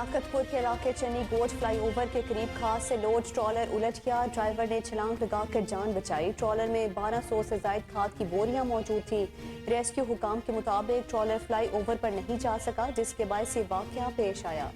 लियाकतपुर के इलाके Channi goes flyover के करीब खास से लोड ट्रॉलर उलट गया। ड्राइवर ने छलांग लगाकर जान बचाई। ट्रॉलर में 1200 से जायद खाद की बोरियां मौजूद थी। रेस्क्यू हुकाम के मुताबिक ट्रॉलर फ्लाईओवर पर नहीं जा सका, जिसके बायस ये वाकया पेश आया।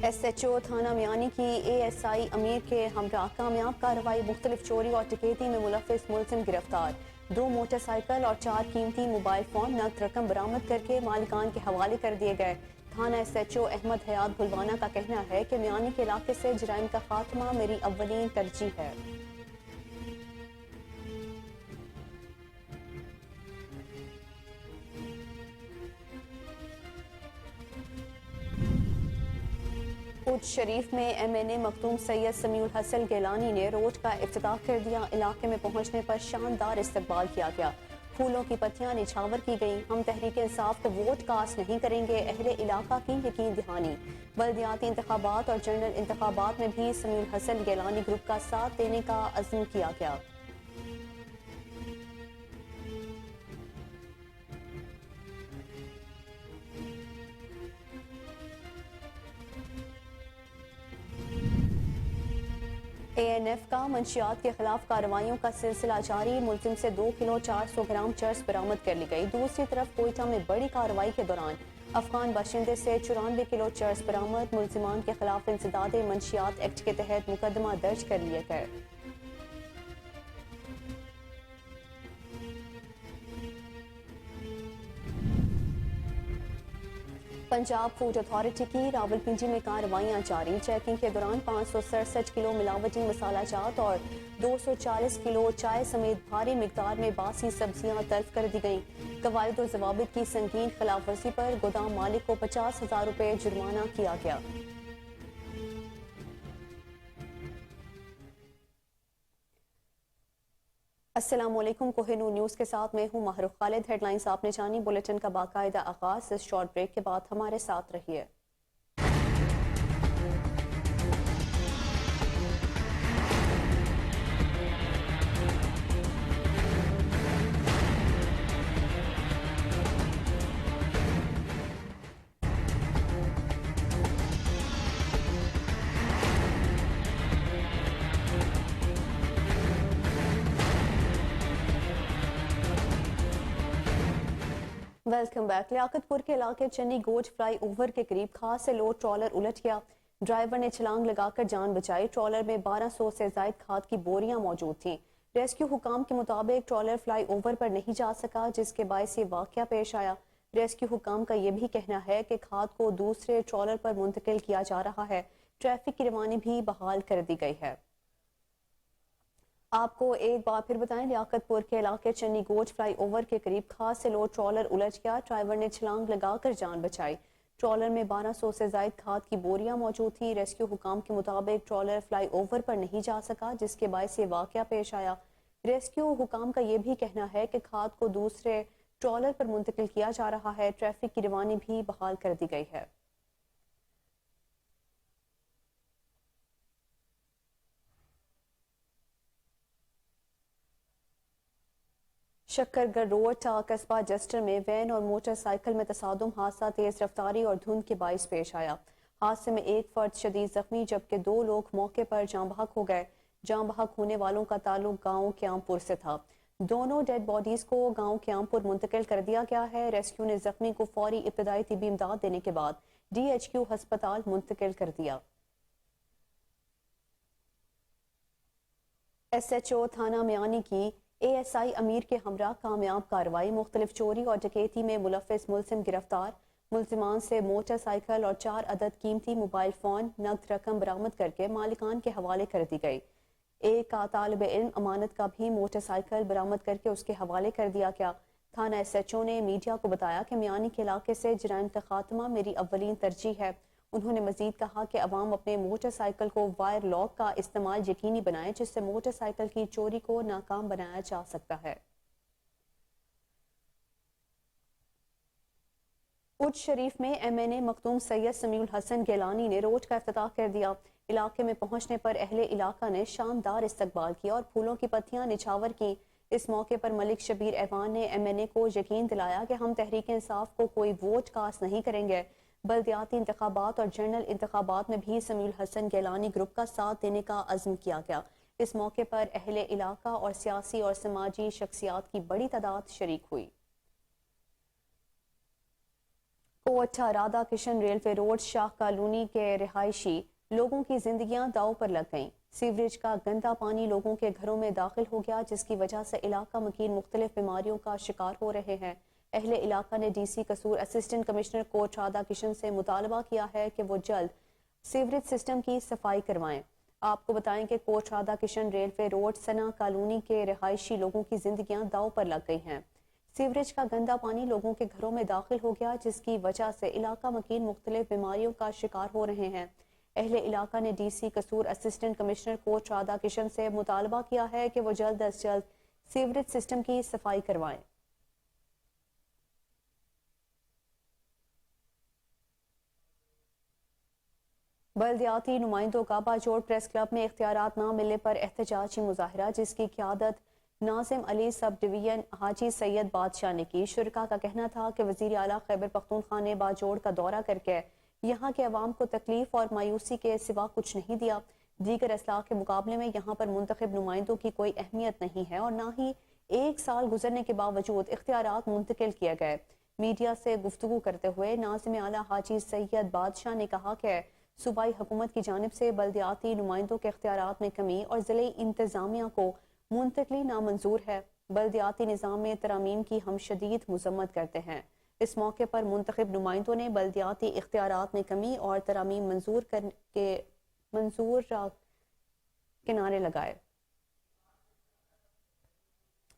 SHO थाना मियानी की ASI अमीर के हमरा कामयाब कार्रवाई। मुख्तलिफ चोरी और डकैती में मुलविस मुलजिम गिरफ्तार। 2 मोटरसाइकिल और 4 कीमती मोबाइल फोन नकद रकम बरामद करके मालिकान के हवाले कर दिए गए। थाना SHO अहमद हयात भुलवाना का कहना है कि मियानी के इलाके से जराइम का खात्मा मेरी अव्वलीन तरजीह है। उज शरीफ में MNA मखदूम सैयद समीउल हसन गिलानी ने रोड का इफ्तिताह कर दिया। इलाके में पहुंचने पर शानदार इस्तकबाल किया गया। फूलों की पत्तियां निछावर की गईं। हम तहरीक इंसाफ को वोट कास्ट नहीं करेंगे, अहले इलाका की यकीन दहानी। बल्दियाती इंतखाबात और जनरल इंतखाबात में भी समीउल हसन गिलानी ग्रुप का साथ देने का अज़्म किया गया। ANF का मंशियात के खिलाफ कार्रवाइयों का सिलसिला जारी। मुलजिम से 2 किलो 400 ग्राम चर्स बरामद कर ली गई। दूसरी तरफ कोयटा में बड़ी कार्रवाई के दौरान अफगान बाशिंदे से 94 किलो चर्स बरामद। मुलजिमान के खिलाफ इंसदाद मंशियात एक्ट के तहत मुकदमा दर्ज कर लिए गए। पंजाब फूड अथॉरिटी की रावलपिंडी में कार्रवाइयां जारी। चेकिंग के दौरान 567 किलो मिलावटी मसाला जात और 240 किलो चाय समेत भारी मिकदार में बासी सब्जियां तल्फ कर दी गईं। कवायद और जवाबित की संगीन खिलाफवर्जी पर गोदाम मालिक को 50,000 रुपए जुर्माना किया गया। अस्सलामुअलैकुम, कोहिनूर न्यूज़ के साथ मैं हूं महरूफ खालिद। हेडलाइंस आपने जानी। बुलेटिन का बाकायदा आगाज इस शॉर्ट ब्रेक के बाद हमारे साथ रहिए। Welcome back. लियाकतपुर के इलाके चन्नी गोज फ्लाई ओवर के करीब खास से लोड ट्रॉलर उलट गया। ड्राइवर ने छलांग लगाकर जान बचाई। ट्रॉलर में 1200 से जायद खाद की बोरियां मौजूद थीं। रेस्क्यू हुकाम के मुताबिक ट्रॉलर फ्लाई ओवर पर नहीं जा सका, जिसके बायस ये वाकया पेश आया। रेस्क्यू हुकाम का यह भी कहना है कि खाद को दूसरे ट्रॉलर पर मुंतकिल किया जा रहा है। ट्रैफिक की रवानी भी बहाल कर दी गई है। आपको एक बार फिर बताएं, लियाकतपुर के इलाके चन्नी गोज फ्लाई ओवर के करीब खास से लोड ट्रॉलर उलट गया। ड्राइवर ने छलांग लगाकर जान बचाई। ट्रॉलर में 1200 से जायद खाद की बोरियां मौजूद थी। रेस्क्यू हुकाम के मुताबिक ट्रॉलर फ्लाई ओवर पर नहीं जा सका, जिसके बायस ये वाकया पेश आया। रेस्क्यू हुकाम का यह भी कहना है कि खाद को दूसरे ट्रॉलर पर मुंतकिल किया जा रहा है। ट्रैफिक की रवानी भी बहाल कर दी गई है। शक्करगढ़ रोड कस्बा जस्टर में वैन और मोटरसाइकिल में तसादुम। हादसा तेज रफ्तारी और धुंध के बाइस पेश आया। हादसे में एक फर्द शदीद जख्मी जबकि 2 लोग मौके पर जाँ बहक हो गए। जाँ बहक होने वालों का ताल्लुक गांव क्यामपुर से था। दोनों डेड बॉडीज को गांव क्यामपुर मुंतकिल कर दिया गया है। रेस्क्यू ने जख्मी को फौरी इब्तदाई तिब्बी इमदाद देने के बाद DHQ अस्पताल मुंतकिल कर दिया। SHO थाना मियानी की ASI अमीर के हमरा कामयाब कार्रवाई। मुख्तलिफ चोरी और डकैती में मुलविस मुलजिम गिरफ्तार। मुलजिमान से मोटरसाइकिल और 4 अदद कीमती मोबाइल फोन नकद रकम बरामद करके मालिकान के हवाले कर दी गई। एक तालिब इल्म अमानत का भी मोटरसाइकिल बरामद करके उसके हवाले कर दिया गया। थाना SHO ने मीडिया को बताया कि मियानी के इलाके से जराइम का खात्मा मेरी अव्वलीन तरजीह है। उन्होंने मजीद कहा कि अवाम अपने मोटरसाइकिल को वायर लॉक का इस्तेमाल यकीनी बनाए, जिससे मोटरसाइकिल की चोरी को नाकाम बनाया जा सकता है। उज शरीफ में MNA मखदूम सैयद समीउल हसन गिलानी ने रोड का इफ्तिताह कर दिया। علاقے میں پہنچنے پر اہل علاقہ نے شاندار استقبال کیا اور پھولوں کی پتیاں نچھاور کی۔ اس موقع پر ملک شبیر ایوان نے ایم این اے کو یقین دلایا کہ ہم تحریک انصاف کو کوئی ووٹ کاسٹ نہیں کریں گے۔ بلدیاتی انتخابات اور جنرل انتخابات میں بھی سمیع الحسن گیلانی گروپ کا ساتھ دینے کا عزم کیا گیا۔ اس موقع پر اہل علاقہ اور سیاسی اور سماجی شخصیات کی بڑی تعداد شریک ہوئی۔ کوٹ رادھا کرشن ریلوے روڈ شاہ کالونی کے رہائشی لوگوں کی زندگیاں داؤ پر لگ گئیں۔ سیوریج کا گندا پانی لوگوں کے گھروں میں داخل ہو گیا، جس کی وجہ سے علاقہ مکین مختلف بیماریوں کا شکار ہو رہے ہیں۔ اہل علاقہ نے ڈی سی قصور اسسٹنٹ کمشنر کوٹ رادھا کرشن سے مطالبہ کیا ہے کہ وہ جلد سیوریج سسٹم کی صفائی کروائیں۔ آپ کو بتائیں کہ کوٹ رادھا کرشن ریلوے روڈ سنا کالونی کے رہائشی لوگوں کی زندگیاں داؤ پر لگ گئی ہیں۔ سیوریج کا گندا پانی لوگوں کے گھروں میں داخل ہو گیا، جس کی وجہ سے علاقہ مکین مختلف بیماریوں کا شکار ہو رہے ہیں۔ اہل علاقہ نے ڈی سی قصور اسسٹنٹ کمشنر کوٹ رادھا کرشن سے مطالبہ کیا ہے کہ وہ جلد از جلد سیوریج سسٹم کی صفائی کروائیں۔ بلدیاتی نمائندوں کا باجوڑ پریس کلب میں اختیارات نہ ملنے پر احتجاجی مظاہرہ، جس کی قیادت ناظم علی سب ڈویژن حاجی سید بادشاہ نے کی۔ شرکاء کا کہنا تھا کہ وزیر اعلیٰ خیبر پختونخوا نے باجوڑ کا دورہ کر کے یہاں کے عوام کو تکلیف اور مایوسی کے سوا کچھ نہیں دیا۔ دیگر اضلاع کے مقابلے میں یہاں پر منتخب نمائندوں کی کوئی اہمیت نہیں ہے اور نہ ہی ایک سال گزرنے کے باوجود اختیارات منتقل کیے گئے۔ میڈیا سے گفتگو کرتے ہوئے ناظم اعلیٰ حاجی سید بادشاہ نے کہا کہ صوبائی حکومت کی جانب سے بلدیاتی نمائندوں کے اختیارات میں کمی اور ضلعی انتظامیہ کو منتقلی نامنظور ہے۔ بلدیاتی نظام میں ترامیم کی ہم شدید مذمت کرتے ہیں۔ اس موقع پر منتخب نمائندوں نے بلدیاتی اختیارات میں کمی اور ترامیم منظور کے نعرے لگائے۔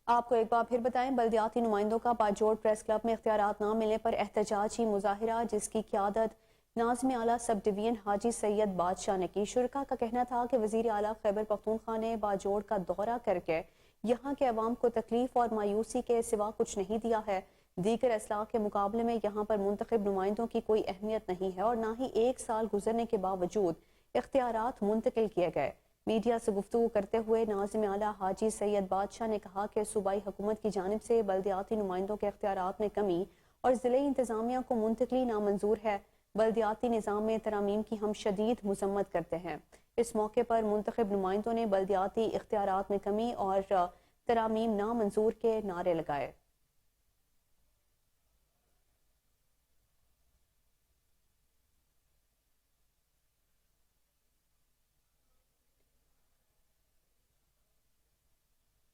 آپ کو ایک بار پھر بتائیں، بلدیاتی نمائندوں کا باجوڑ پریس کلب میں اختیارات نہ ملنے پر احتجاجی مظاہرہ، جس کی قیادت ناظم اعلیٰ سب ڈویژن حاجی سید بادشاہ نے کی۔ شرکاء کا کہنا تھا کہ وزیر اعلیٰ خیبر پختونخوا نے باجوڑ کا دورہ کر کے یہاں کے عوام کو تکلیف اور مایوسی کے سوا کچھ نہیں دیا ہے۔ دیگر اضلاع کے مقابلے میں یہاں پر منتخب نمائندوں کی کوئی اہمیت نہیں ہے اور نہ ہی ایک سال گزرنے کے باوجود اختیارات منتقل کیے گئے۔ میڈیا سے گفتگو کرتے ہوئے ناظم اعلیٰ حاجی سید بادشاہ نے کہا کہ صوبائی حکومت کی جانب سے بلدیاتی نمائندوں کے اختیارات میں کمی اور ضلعی انتظامیہ کو منتقلی نامنظور ہے۔ بلدیاتی نظام میں ترامیم کی ہم شدید مذمت کرتے ہیں۔ اس موقع پر منتخب نمائندوں نے بلدیاتی اختیارات میں کمی اور ترامیم نامنظور کے نعرے لگائے۔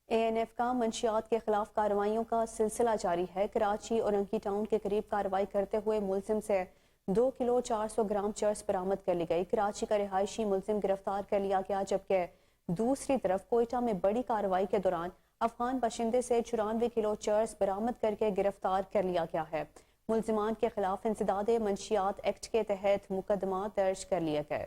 اے این ایف کا منشیات کے خلاف کارروائیوں کا سلسلہ جاری ہے۔ کراچی اور اورنگی ٹاؤن کے قریب کارروائی کرتے ہوئے ملزم سے 2 کلو 400 گرام چرس برآمد کر لی گئی۔ کراچی کا رہائشی ملزم گرفتار کر لیا گیا، جبکہ دوسری طرف کوئٹہ میں بڑی کارروائی کے دوران افغان باشندے سے 94 کلو چرس برآمد کر کے گرفتار کر لیا گیا ہے۔ ملزمان کے خلاف انسداد منشیات ایکٹ کے تحت مقدمات درج کر لیے گئے۔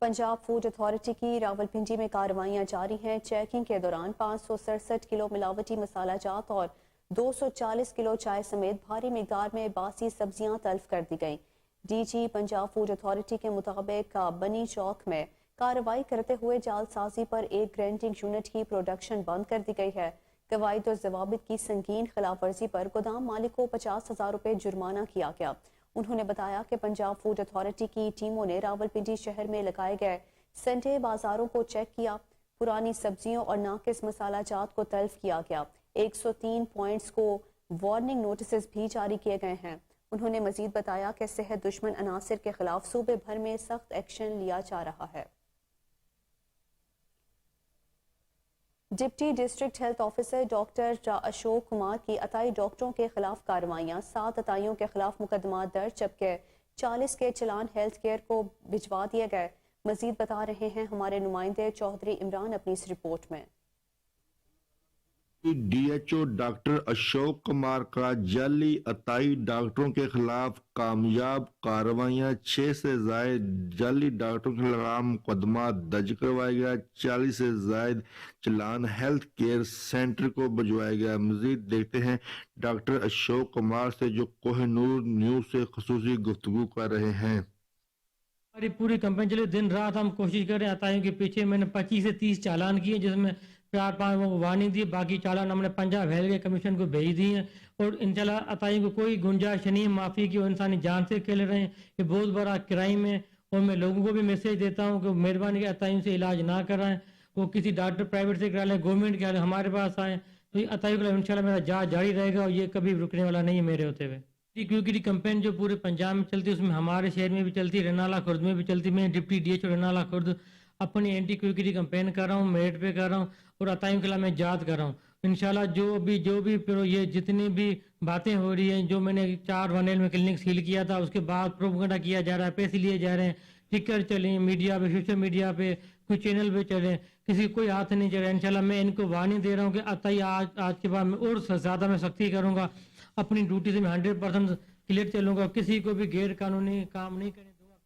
پنجاب فوڈ اتھارٹی کی راولپنڈی میں کارروائیاں جاری ہیں۔ چیکنگ کے دوران 567 کلو ملاوٹی مسالہ جات اور 240 کلو چائے سمیت بھاری مقدار میں باسی سبزیاں تلف کر دی گئیں۔ D G Punjab Food Authority کے مطابق بنی چوک میں کارروائی کرتے ہوئے جعل سازی پر ایک گرینڈنگ یونٹ کی پروڈکشن بند کر دی گئی ہے۔ قواعد و ضوابط کی سنگین خلاف ورزی پر گودام مالک کو 50,000 روپے جرمانہ کیا گیا۔ انہوں نے بتایا کہ پنجاب فوڈ اتھارٹی کی ٹیموں نے راولپنڈی شہر میں لگائے گئے سنڈے بازاروں کو چیک کیا۔ پرانی سبزیوں اور ناقص مسالہ جات کو تلف کیا گیا۔ 103 پوائنٹس کو وارننگ نوٹسز بھی جاری کیے گئے ہیں۔ انہوں نے مزید بتایا کہ صحت دشمن عناصر کے خلاف صوبے بھر میں سخت ایکشن لیا جا رہا ہے۔ Deputy district health officer doctor Ashok Kumar کی عطائی ڈاکٹروں کے خلاف کارروائیاں، 7 عطائیوں کے خلاف مقدمات درج، جبکہ 40 کے چلان ہیلتھ کیئر کو بھجوا دیے گئے۔ مزید بتا رہے ہیں ہمارے نمائندے چودھری عمران اپنی اس رپورٹ میں۔ D H O doctor Ashok Kumar का जाली अताई डॉक्टरों के खिलाफ कामयाब कार्रवाइयां, 6 से जायद जाली डॉक्टरों के खिलाफ मुकदमा दर्ज करवाया गया, 40 से जायद चलान हेल्थ केयर सेंटर को भिजवाया गया। मजीद देखते हैं डॉक्टर अशोक कुमार से जो कोहिनूर न्यूज से खसूसी गुफ्तगू कर रहे हैं। हमारी पूरी कंपनी चले, दिन रात हम कोशिश कर रहे हैं। अताइयों के पीछे मैंने 25 से 30 चालान किए, जिसमें 4-5 वो वार्निंग दी, बाकी चालान हमने पंजाब हेल्थ के कमीशन को भेज दिए हैं। और इंशाल्लाह अताइयों को कोई गुंजाइश नहीं है माफ़ी की, वो इंसानी जान से खेल रहे हैं। ये बहुत बड़ा क्राइम है। और मैं लोगों को भी मैसेज देता हूँ कि मेहरबानी के अताइयों से इलाज ना कराएं, वो किसी डॉक्टर प्राइवेट से करा लें, गवर्नमेंट के हमारे पास आए। तो अताइयों के लिए इंशाल्लाह मेरा जांच जारी रहेगा और ये कभी रुकने वाला नहीं है मेरे होते हुए। क्योंकि कैंपेन जो पूरे पंजाब में चलती है, उसमें हमारे शहर में भी चलती है, रनाला खुर्द में भी चलती है। मैं डिप्टी डीएचओ रनाला खुर्द अपनी एंटी क्विकरी कैंपेन कर रहा हूँ, मेरिट पे कर रहा हूँ और अताइयों के खिलाफ मैं याद कर रहा हूँ। इंशाल्लाह जो भी ये जितनी भी बातें हो रही हैं, जो मैंने 4 वनएल में क्लिनिक सील किया था, उसके बाद प्रोपेगेंडा किया जा रहा है, पैसे लिए जा रहे हैं, टिकर चलें मीडिया पे, सोशल मीडिया पे, कुछ चैनल पे चलें, किसी कोई हाथ नहीं चल रहा है। इंशाल्लाह मैं इनको वार्निंग दे रहा हूँ कि अताई आज के बाद में और ज़्यादा मैं सख्ती करूँगा। अपनी ड्यूटी से मैं 100% क्लियर चलूंगा, किसी को भी गैर कानूनी काम नहीं करने दूंगा।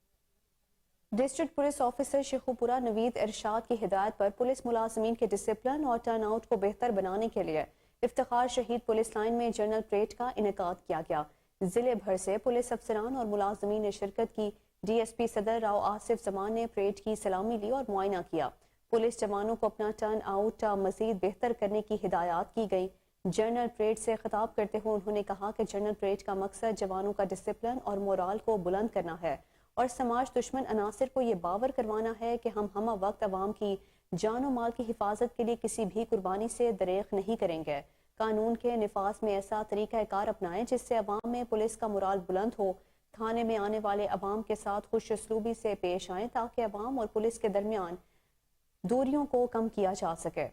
District police officer Sheikhupura Naveed Irshad की हिदायत पर पुलिस मुलाजमीन के डिसिप्लिन और टर्न आउट को बेहतर बनाने के लिए इफ्तिखार शहीद पुलिस लाइन में जनरल परेड का इनेकाद किया गया। जिले भर से पुलिस अफसरान और मुलाजमीन ने शिरकत की। DSP सदर राव आसिफ जमान ने परेड की सलामी ली और मुआयना किया। पुलिस जवानों को अपना टर्न आउट मजीद बेहतर करने की हिदायत की गई। जनरल परेड से खिताब करते हुए उन्होंने कहा कि जनरल परेड का मकसद जवानों का डिसिप्लिन और मोराल को बुलंद करना है और समाज दुश्मन अनासर को ये बावर करवाना है कि हम वक्त अवाम की जान और माल की हिफाजत के लिए किसी भी कुर्बानी से दरेग नहीं करेंगे। कानून के निफाज में ऐसा तरीक़ाकार अपनाएं जिससे अवाम में पुलिस का मोराल बुलंद हो। थाने में आने वाले अवाम के साथ खुश उसलूबी से पेश आएं ताकि अवाम और पुलिस के दरमियान दूरियों को कम किया जा सके।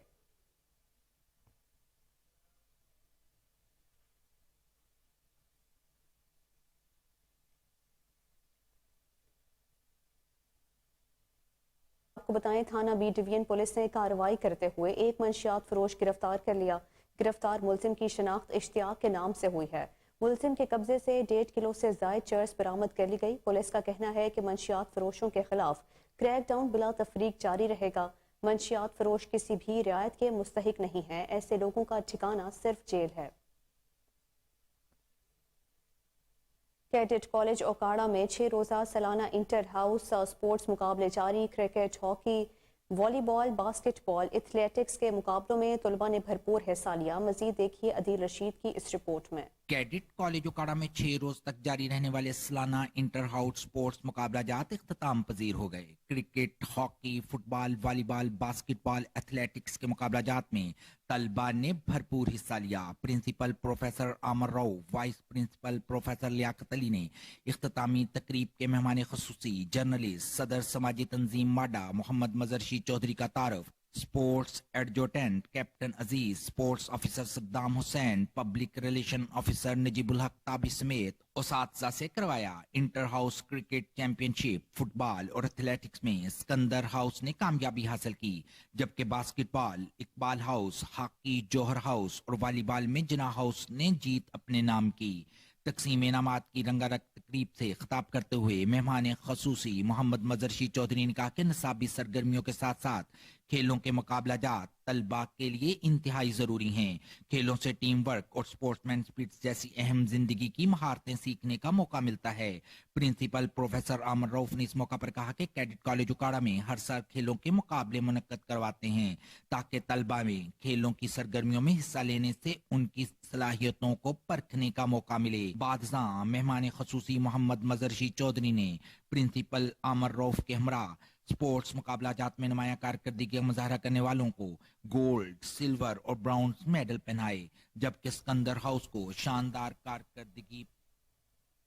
आपको बताएं, थाना बी डिवीजन पुलिस ने कार्रवाई करते हुए एक मंशियात फरोश गिरफ्तार कर लिया। गिरफ्तार मुलजिम की शनाख्त इश्तियाक के नाम से हुई है। मुलजिम के कब्जे से 1.5 किलो से जायद चर्स बरामद कर ली गई। पुलिस का कहना है कि मंशियात फरोशों के खिलाफ क्रैकडाउन बिला तफरीक जारी रहेगा। मंशियात फरोश किसी भी रियायत के मुस्तहिक नहीं है, ऐसे लोगों का ठिकाना सिर्फ जेल है। कैडेट कॉलेज ओकाड़ा में 6 रोज़ा सालाना इंटर हाउस स्पोर्ट्स मुकाबले जारी। Cricket, hockey, volleyball, basketball, athletics के मुकाबलों में तलबा ने भरपूर हिस्सा लिया। मजीद देखिए अदील रशीद की इस रिपोर्ट में। कैडेट कॉलेज ओकाड़ा में 6 रोज तक जारी रहने वाले सालाना इंटर हाउस स्पोर्ट्स मुकाबला जात इख्तिताम पजीर हो गए। Cricket, hockey, football, volleyball, basketball, athletics के मुकाबला जात में तलबा ने भरपूर हिस्सा लिया। Principal professor Amer Rao, vice principal professor Liaquat Ali ने इख्तितामी तकरीब के मेहमान खसूसी जर्नलिस्ट सदर समाजी तंजीम माडा मोहम्मद मजरशी चौधरी का तारफ, sports adjutant captain Aziz, sports officer Saddam Hussain, public relation officer Najibul Haq ताबी समेत उसातिज़ा से करवाया। Inter house cricket championship, football और एथलेटिक्स में सिकंदर हाउस ने कामयाबी हासिल की, जबकि basketball Iqbal house, hockey Jauhar house और वॉलीबॉल में जिना हाउस ने जीत अपने नाम की। तकसीम इनामात की रंगारंग तकरीब से खिताब करते हुए मेहमान खसूसी मोहम्मद मजरशी चौधरी ने कहा कि निसाबी सरगर्मियों के साथ साथ खेलों के मुकाबला जात तलबा के लिए इंतहाई जरूरी हैं। खेलों से टीम वर्क और स्पोर्ट्समैन स्पिरिट जैसी अहम जिंदगी की महारतें सीखने का मौका मिलता है। प्रिंसिपल प्रोफेसर आमर रऊफ ने इस मौका पर कहा कि कैडेट कॉलेज उकाड़ा में हर साल खेलों के मुकाबले मुनक्कद करवाते हैं ताकि तलबा में खेलों की सरगर्मियों में हिस्सा लेने से उनकी सलाहियतों को परखने का मौका मिले। बादशाह मेहमान खसूसी मोहम्मद मजरशी चौधरी ने प्रिंसिपल आमर रऊफ के हमरा स्पोर्ट्स मुकाबला जात में नुमाया कारकर्दगी का मुजाहरा करने वालों को गोल्ड, सिल्वर और ब्राउन्ज मेडल पहनाए, जबकि सिकंदर हाउस को शानदार कारकर्दगी।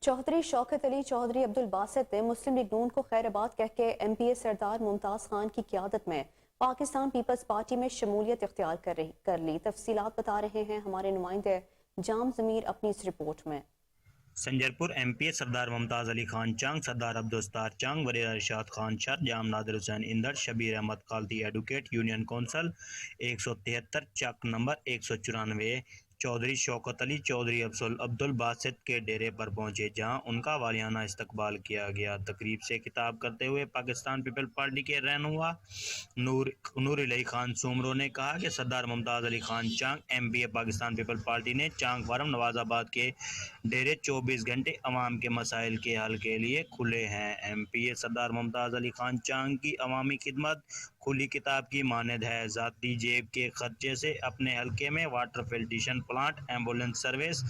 चौधरी शौकत अली चौधरी अब्दुल बासित ने मुस्लिम लीग नून को खैराबाद कह के MPA सरदार मुमताज खान की क़यादत में पाकिस्तान पीपल्स पार्टी में शमूलियत इख्तियार कर ली। तफसीलात बता रहे हैं हमारे नुमाइंदे जाम जमीर अपनी इस रिपोर्ट में। संजरपुर एमपी सरदार मुमताज़ अली खान चांग, सरदार अब्दुस्तार चांग, वरीर इरशाद खान शर, जाम नादिर हुसैन इंदर, शबीर अहमद कालती advocate, union council 173, Chak number 194, Chaudhry Shaukat Ali Chaudhry Abdul Basit के डेरे पर पहुंचे, जहां उनका वालियाना इस्तकबाल किया गया। तकरीब से खिताब करते हुए पाकिस्तान पीपल पार्टी के रहनुमा नूर इलाही खान सुमरो ने कहा कि सरदार मुमताज़ अली खान चांग एमपी पाकिस्तान पीपल पार्टी ने चांग फार्म नवाजाबाद के डेरे 24 घंटे अवाम के मसाइल के हल के लिए खुले हैं। एमपी सरदार मुमताज़ अली खान चांग की अवामी खिदमत खुली किताब की मानद है। ज़ाती जेब के खर्चे से अपने हलके में water filtration plant, ambulance service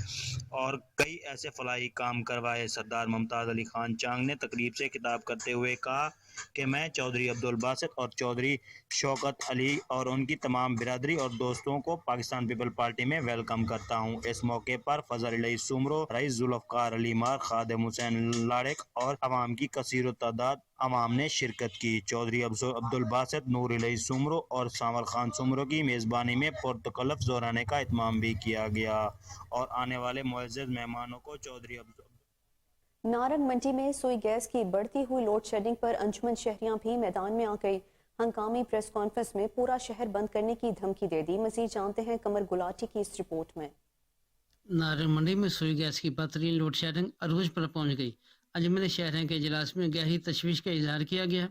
और कई ऐसे फलाही काम करवाए। सरदार मुमताज़ अली खान चांग ने तकरीब से खिताब करते हुए कहा कि मैं चौधरी अब्दुल बासित और चौधरी शौकत अली और उनकी तमाम बिरादरी और दोस्तों को पाकिस्तान पीपल पार्टी में वेलकम करता हूँ। इस मौके पर फजल इलाही सुमरो, रईस जुल्फ़कार अली मार, खादिम हुसैन लाड़क और अवाम की कसीर तादाद अवाम ने शिरकत की। चौधरी अब्दुल बासित, नूर इलाही सुमरो और सांवर खान सुमरो की मेज़बानी में पुरतकल्लुफ़ ज़ोराने का इत्माम भी किया गया और आने वाले मुअज़्ज़ज़ मेहमानों को चौधरी नारंग मंडी में सुई गैस की बढ़ती हुई लोड शेडिंग पर अंजुमन शहरियां भी मैदान में आ गई। हंगामी प्रेस कॉन्फ्रेंस में पूरा शहर बंद करने की धमकी दे दी। मजीद जानते हैं कमर गुलाटी की इस रिपोर्ट में। नारंग मंडी में सुई गैस की बदतरीन लोड शेडिंग अरूज पर पहुंच गई। अंजुमन शहरियों के इजलास में गहरी तशवीश का इजहार किया गया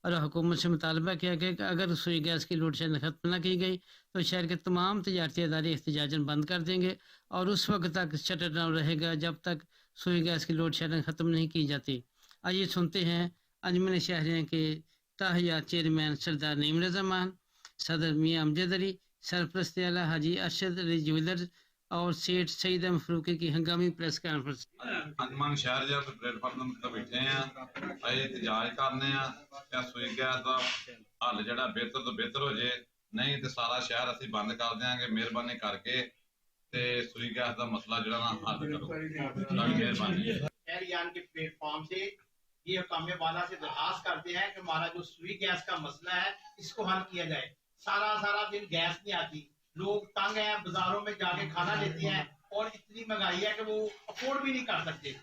और हुकूमत से मुतालबा किया गया कि अगर सुई गैस की लोड शेडिंग खत्म न की गई तो शहर के तमाम तजारती इदारे एहतजाजन बंद कर देंगे और उस वक्त तक शटर डाउन रहेगा जब तक सुई गैस की लोड शेडिंग ख़त्म नहीं की जाती। आइए सुनते हैं अंजुमन शहरियों के ताहिया चेयरमैन सरदार नईम रज़ा मान, सदर मियाँ अमजद अली, सरपरस्त आला हाजी अरशद अली ज्वेलर और सेठ सईद अहमद फरूकी की हंगामी प्रेस कॉन्फ्रेंस। अंजुमन शहर जो प्लेटफार्म पर बैठे हैं अं एहतजाज करने सुई गैस का हल जो बेहतर तो बेहतर हो जाए, नहीं तो सारा शहर असीं बंद कर देंगे। मेहरबानी करके ते सुई गैस का मसला जो ना हल करो, मेहरबानी। शहरियान के प्लेटफॉर्म से ये हुकाम वाला से दरखास्त करते हैं कि हमारा जो सुई गैस का मसला है इसको हल किया जाए। सारा दिन गैस नहीं आती, लोग तंग हैं, बाजारों में जाके खाना लेते हैं और इतनी महंगाई है कि वो अफोर्ड भी नहीं कर सकते।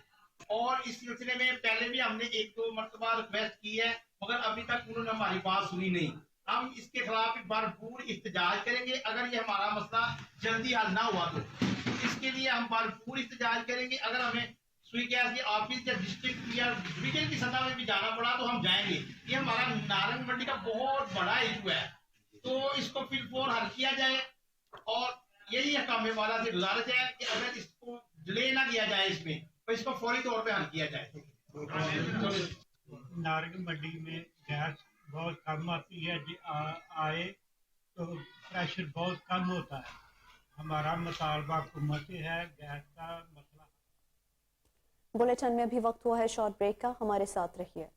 और इस सिलसिले में पहले भी हमने 1-2 मरतबा रिक्वेस्ट की है मगर अभी तक उन्होंने हमारी बात सुनी नहीं। हम इसके खिलाफ भरपूर इख्तिजाज करेंगे अगर ये हमारा मसला जल्दी हल ना हुआ तो। इसके लिए हम भरपूर इख्तिजाज करेंगे। अगर हमें सुई गैस के ऑफिस या डिस्ट्रिक्ट या डिवीजन की सतह में भी जाना पड़ा तो हम जाएंगे। ये हमारा नारंग मंडी का बहुत बड़ा इशू है, तो इसको फिलफोर हल किया जाए और यही हकाम वाला से गुजारिश है कि अगर इसको डिले ना किया जाए इसमें तो इसको फौरी तौर पे हल किया जाए। नारंग मंडी में गैस बहुत कम आती है, आए तो प्रेशर बहुत कम होता है। हमारा मुतालबा हुकूमत से है गैस का मसला। बुलेटिन में अभी वक्त हुआ है शॉर्ट ब्रेक का, हमारे साथ रहिए।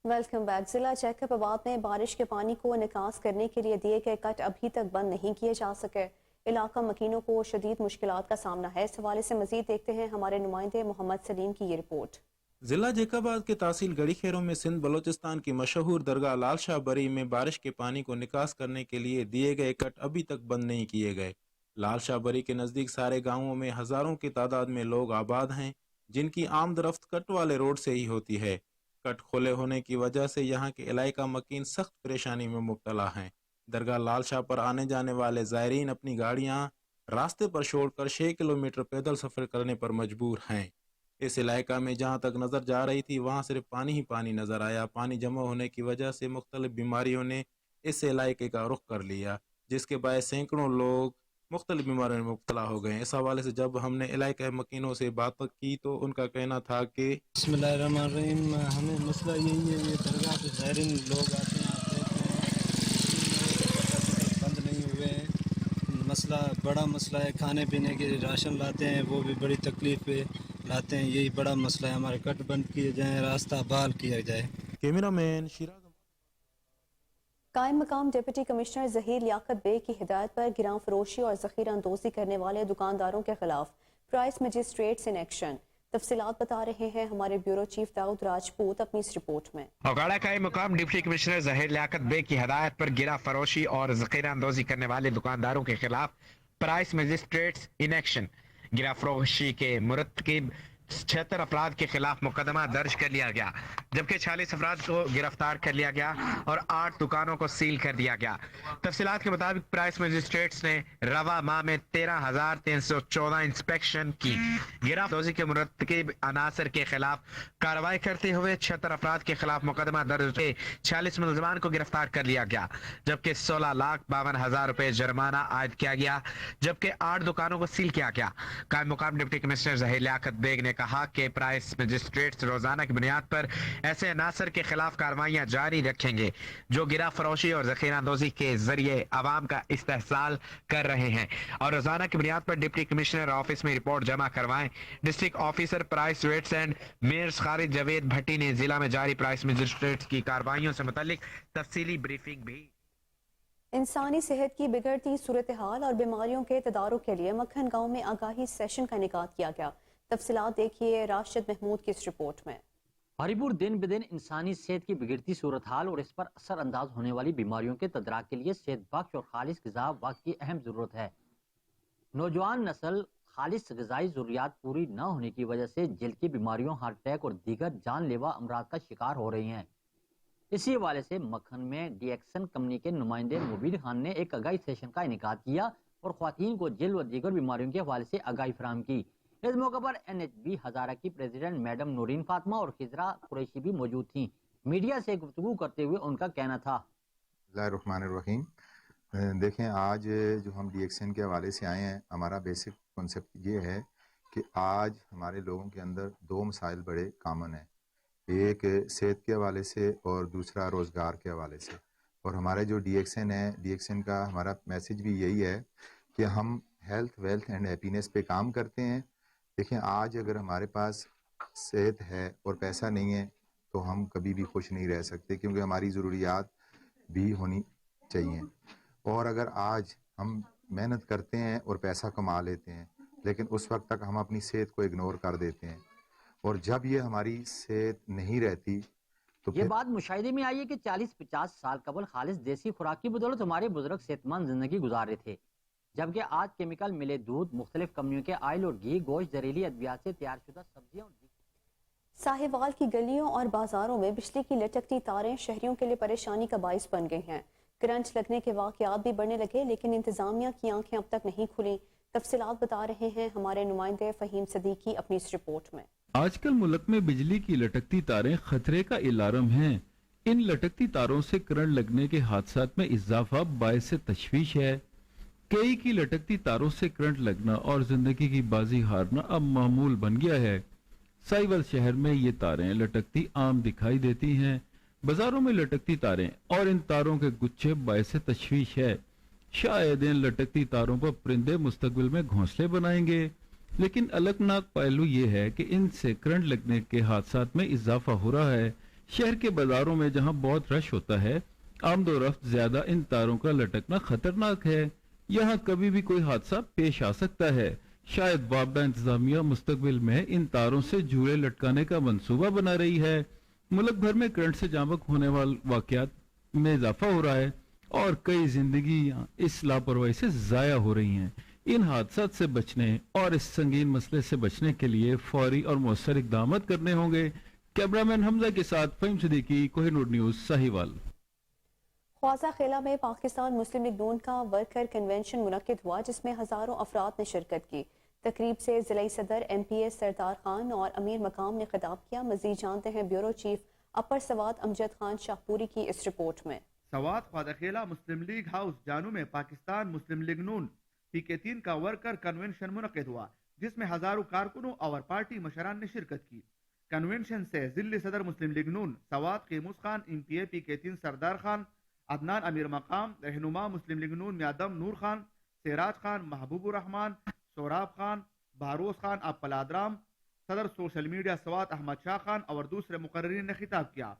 Welcome back. जिला जैकबाबाद में बारिश के पानी को निकास करने के लिए दिए गए कट अभी तक बंद नहीं किए जा सके। इलाका मकीनों को शदीद मुश्किलात का सामना है। इस हवाले से मजीद देखते हैं हमारे नुमाइंदे मोहम्मद सलीम की ये रिपोर्ट। जिला जैकबाबाद के तहसील गढ़ी खैरों में सिंध बलोचिस्तान की मशहूर दरगाह लाल शाह बरी में बारिश के पानी को निकास करने के लिए दिए गए कट अभी तक बंद नहीं किए गए। लाल शाह बरी के नज़दीक सारे गाँवों में हजारों की तादाद में लोग आबाद हैं जिनकी आमदरफ्त कट वाले रोड से ही होती है। कट खोले होने की वजह से यहाँ के इलाका मकीन सख्त परेशानी में मुब्तला हैं। दरगाह लाल शाह पर आने जाने वाले ज़ायरीन अपनी गाड़ियाँ रास्ते पर छोड़कर 6 किलोमीटर पैदल सफ़र करने पर मजबूर हैं। इस इलाका में जहाँ तक नज़र जा रही थी वहाँ सिर्फ पानी ही पानी नज़र आया। पानी जमा होने की वजह से मुख्तलिफ बीमारियों ने इस इलाके का रुख कर लिया, जिसके बायस सैकड़ों लोग मुख्तलिफ बीमारियों में मुब्तला हो गए। इस हवाले से जब हमने इलाके मकीनों से बात की तो उनका कहना था कि बिस्मिल्लाहिर्रहमानिर्रहीम, हमें मसला यही है, ये दरगाह पे ज़ायरीन लोग आते हैं बंद नहीं हुए हैं। मसला बड़ा मसला है, खाने पीने के राशन लाते हैं वो भी बड़ी तकलीफ़ पे लाते हैं, यही बड़ा मसला है। हमारे कट बंद किए जाएँ, रास्ता बहाल किया जाए। Camera man Shiraz. कायम मकाम डिप्टी कमिश्नर जहीर लियाकत बेग की हिदायत पर गिरां फरोशी और जखीरा अंदोजी करने वाले दुकानदारों के खिलाफ प्राइस मजिस्ट्रेट्स इन एक्शन। तफसीलात बता रहे हैं हमारे ब्यूरो चीफ दाऊद राजपूत अपनी इस रिपोर्ट में। औगाड़ा का मुकाम डिप्टी कमिश्नर जहीर लियाकत बेग की हदायत पर गिरा फरोशी और जखीरा अंदोजी करने वाले दुकानदारों के खिलाफ प्राइस मजिस्ट्रेट्स इन एक्शन। गिरा फरोशी के मुरतकिब 76 अफराद के खिलाफ मुकदमा दर्ज कर लिया गया, जबकि 46 अफराद को गिरफ्तार कर लिया गया और 8 दुकानों को सील कर दिया गया। तफसीलात के मुताबिक प्राइस मजिस्ट्रेट्स ने रवा माह में 13,314 इंस्पेक्शन की। गिरफ्तारी के मुरतकिब अनासर के खिलाफ कार्रवाई करते हुए 76 अफराद के खिलाफ मुकदमा दर्ज के 46 मुलजमान को गिरफ्तार कर लिया गया, जबकि 16,52,000 रुपए जुर्माना आयद किया गया, जबकि 8 दुकानों को सील किया गया। कायम मुकाम डिप्टी कमिश्नर जहीर लियाकत बेग ने कहा कि प्राइस मजिस्ट्रेट्स रोजाना की बुनियाद पर ऐसे अनासर के खिलाफ कार्रवाइयां जारी रखेंगे जो गिरा फरोशी और जखीरांदोजी के जरिए आवाम का इस्तेहसाल कर रहे हैं, और रोजाना की बुनियाद पर डिप्टी कमिश्नर ऑफिस में रिपोर्ट जमा करवाएं। District officer price rates and measures Khalid Javed Bhatti ने जिला में जारी प्राइस मजिस्ट्रेट्स की कार्रवाइयों से मुतालिक तफसीली ब्रीफिंग भी। इंसानी सेहत की बिगड़ती सूरत हाल और बीमारियों के तदारुक के लिए मक्खन गांव में आगाही सेशन का इनेकाद किया गया। तफसीलात देखिए राशिद महमूद की इस रिपोर्ट में। हरिपुर दिन ब दिन इंसानी सेहत की बिगड़ती सूरत हाल और इस पर असर अंदाज होने वाली बीमारियों के तदराक के लिए सेहत बख्श और खालिस ग़िज़ा वक्त की अहम ज़रूरत है। नौजवान नस्ल खालिस ग़िज़ाई ज़रूरियात पूरी न होने की वजह से जल्द की बीमारियों, हार्ट अटैक और दीगर जानलेवा अमराज का शिकार हो रही हैं। इसी हवाले से मक्खन में डीएक्सन कंपनी के नुमाइंदे मुबीन खान ने एक आगाही सेशन का इनेकाद किया और ख्वातीन को जल्द व दीगर बीमारियों के हवाले से आगाही फराहम की। इस मौके पर NHB हजारा की प्रेसिडेंट मैडम नूरीन फातिमा और खिजरा कुरैशी भी मौजूद थीं। मीडिया से गुफ्तगू करते हुए उनका कहना था। बिस्मिल्लाहिर्रहमानिर्रहीम। देखें, आज जो हम डीएक्सन के हवाले से आए हैं, हमारा बेसिक कॉन्सेप्ट ये है कि आज हमारे लोगों के अंदर 2 मसाइल बड़े कॉमन हैं, एक सेहत के हवाले से और दूसरा रोज़गार के हवाले से। और हमारे जो डीएक्सन है, डीएक्सन का हमारा मैसेज भी यही है कि हम हेल्थ, वेल्थ एंड हैप्पीनेस पे काम करते हैं। देखें, आज अगर हमारे पास सेहत है और पैसा नहीं है तो हम कभी भी खुश नहीं रह सकते, क्योंकि हमारी ज़रूरियात भी होनी चाहिए। और अगर आज हम मेहनत करते हैं और पैसा कमा लेते हैं, लेकिन उस वक्त तक हम अपनी सेहत को इग्नोर कर देते हैं, और जब ये हमारी सेहत नहीं रहती तो ये बात मुशाहिदे में आई है कि 40-50 साल कबल खालिस देसी खुराक की बदौलत हमारे बुजुर्ग सेहतमंद जिंदगी गुजार रहे थे, जबकि आज केमिकल मिले दूध, मुख्तलिफ कंपनियों के ऑयल और घी, गोश्त, जहरीली अद्वियात से तैयार शुदा सब्जियां। साहिवाल की गलियों और बाजारों में बिजली की लटकती तारें शहरियों के लिए परेशानी का बाइस बन गई हैं। करंट लगने के वाकयात भी बढ़ने लगे, लेकिन इंतजामिया की आंखें अब तक नहीं खुली। तफसीलात बता रहे हैं हमारे नुमाइंदे फहीम सदीकी अपनी इस रिपोर्ट में। आजकल मुल्क में बिजली की लटकती तारें खतरे का इलार्म हैं। इन लटकती तारों से करंट लगने के हादसात में इजाफा बायस तशवीश है। कई की लटकती तारों से करंट लगना और जिंदगी की बाजी हारना अब मामूल बन गया है। साहिवाल शहर में ये तारें लटकती आम दिखाई देती हैं। बाजारों में लटकती तारें और इन तारों के गुच्छे बायस तशवीश है। शायद इन लटकती तारों पर परिंदे मुस्तकबिल में घोंसले बनाएंगे, लेकिन अलगनाक पहलू ये है कि इनसे करंट लगने के हादसात में इजाफा हो रहा है। शहर के बाजारों में जहां बहुत रश होता है, आमदोरफ्त ज्यादा इन तारों का लटकना खतरनाक है। यहाँ कभी भी कोई हादसा पेश आ सकता है। शायद वापडा इंतजामिया मुस्तकबिल में इन तारों से झूले लटकाने का मंसूबा बना रही है। मुल्क भर में करंट से जामक होने वाले वाकयात में इजाफा हो रहा है और कई जिंदगियां इस लापरवाही से जाया हो रही हैं। इन हादसात से बचने और इस संगीन मसले से बचने के लिए फौरी और मौसर इकदाम करने होंगे। कैमरामैन हमजा के साथ फहीम सदीकी, कोहिनूर न्यूज, साहिवाल। ख्वाजा खेला में पाकिस्तान मुस्लिम लीग नून का वर्कर कन्वेंशन मुनक्किद हुआ, जिसमें हजारों अफराद ने शिरकत की। तकरीब से जिला सदर MPS सरदार खान और अमीर मकाम ने खिताब किया। मजीद जानते हैं ब्यूरो चीफ अपर सवात अमजद खान शाहपुरी की इस रिपोर्ट में। सवात ख्वाजा खेला मुस्लिम लीग हाउस जानू में पाकिस्तान मुस्लिम लीग नून PK3 का वर्कर कन्वेंशन मुनक्किद हुआ, जिसमें हजारों कारकुनों और पार्टी मशरान ने शिरकत की। कन्वेंशन से जिले सदर मुस्लिम लीग नून सवात केमूस खान, MPA PK3 सरदार खान, अदनान अमीर मकाम, रहनुमा मुस्लिम लीग नून म्यादम नूर खान, सिराज खान, महबूबुर रहमान, सोराब खान, बारोस खान, अपलादराम, सदर सोशल मीडिया सवात अहमद शाह खान और दूसरे मुकर्रीन ने खिताब किया।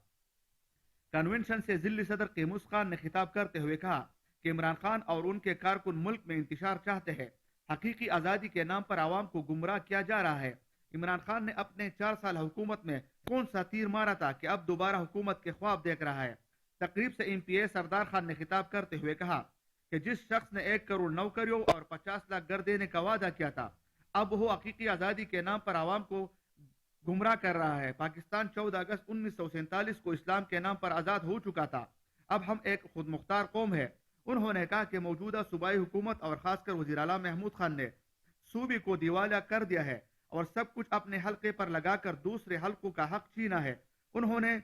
कन्वेंशन से जिल्ली सदर क़ैमूस खान ने खिताब करते हुए कहा कि इमरान खान और उनके कारकुन मुल्क में इंतशार चाहते हैं। हकीकी आज़ादी के नाम पर आवाम को गुमराह किया जा रहा है। इमरान खान ने अपने 4 साल हुकूमत में कौन सा तीर मारा था कि अब दोबारा हुकूमत के ख्वाब देख रहा है। तकरीब से MPA सरदार खान ने खिताब करते हुए कहा कि जिस शख्स ने 1 करोड़ नौकरियों और 50 लाख घर देने का वादा किया था, अब वो हकीकी आज़ादी के नाम पर आवाम को गुमराह कर रहा है। पाकिस्तान 14 अगस्त 1947 को इस्लाम के नाम पर आज़ाद हो चुका था। अब हम एक खुद मुख्तार कौम है। उन्होंने कहा कि मौजूदा सूबाई हुकूमत और खासकर वज़ीर आला महमूद खान ने सूबे को दिवालिया कर दिया है और सब कुछ अपने हल्के पर लगाकर दूसरे हल्कों का हक छीना है। उन्होंने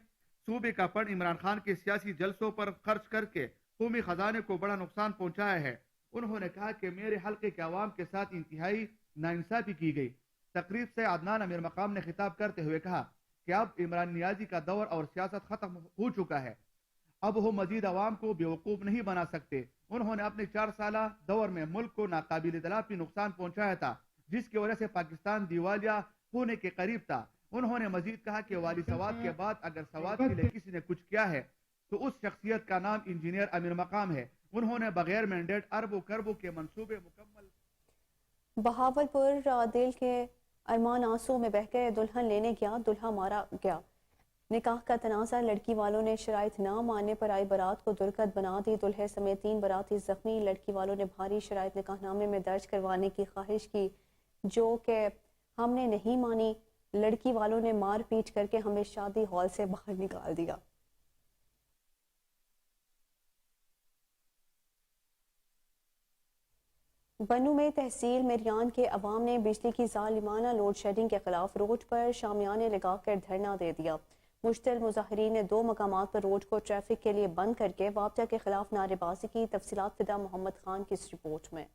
सूबे का फंड इमरान खान के सियासी जलसों पर खर्च करके कौमी खजाने को बड़ा नुकसान पहुंचाया है। उन्होंने कहा कि मेरे हल्के के अवाम के साथ इंतहाई नाइंसाफी की गई। तकरीब से अदनान अमीर मकाम ने खिताब करते हुए कहा कि अब इमरान नियाजी का दौर और सियासत खत्म हो चुका है। अब वो मजीद अवाम को बेवकूफ़ नहीं बना सकते। उन्होंने अपने 4 साला दौर में मुल्क को नाकाबिल तलाफी नुकसान पहुंचाया था, जिसकी वजह से पाकिस्तान दिवालिया होने के करीब था। उन्होंने मजीद कहा कि वाली सवाद के बाद अगर सवाद के लिए किसी ने कुछ किया है तो उस शख्सियत का नाम इंजीनियर अमीर मकाम है। उन्होंने बगैर मैंडेट अरबों खरबों के मंसूबे मुकम्मल। बहावलपुर दिल के अरमान आंसू में बह गए, दुल्हन लेने गया, दुल्हा मारा गया। निकाह का तनाज़ा, लड़की वालों ने शराइत ना मानने पर आई बारात को दुर्गत बना दी। दुल्हे समेत 3 बाराती जख्मी। लड़की वालों ने भारी शराइत निकाहनामे में दर्ज करवाने की ख्वाहिश की, जो कि हमने नहीं मानी। लड़की वालों ने मार पीट करके हमें शादी हॉल से बाहर निकाल दिया। बन्नू में तहसील मिरियान के अवाम ने बिजली की जालिमाना लोड शेडिंग के खिलाफ रोड पर शामियाने लगाकर धरना दे दिया। मुश्तिल मुजाहिरीन ने 2 मकामात पर रोड को ट्रैफिक के लिए बंद करके वापडा के खिलाफ नारेबाजी की। तफसीलात फिदा मोहम्मद खान की इस रिपोर्ट में।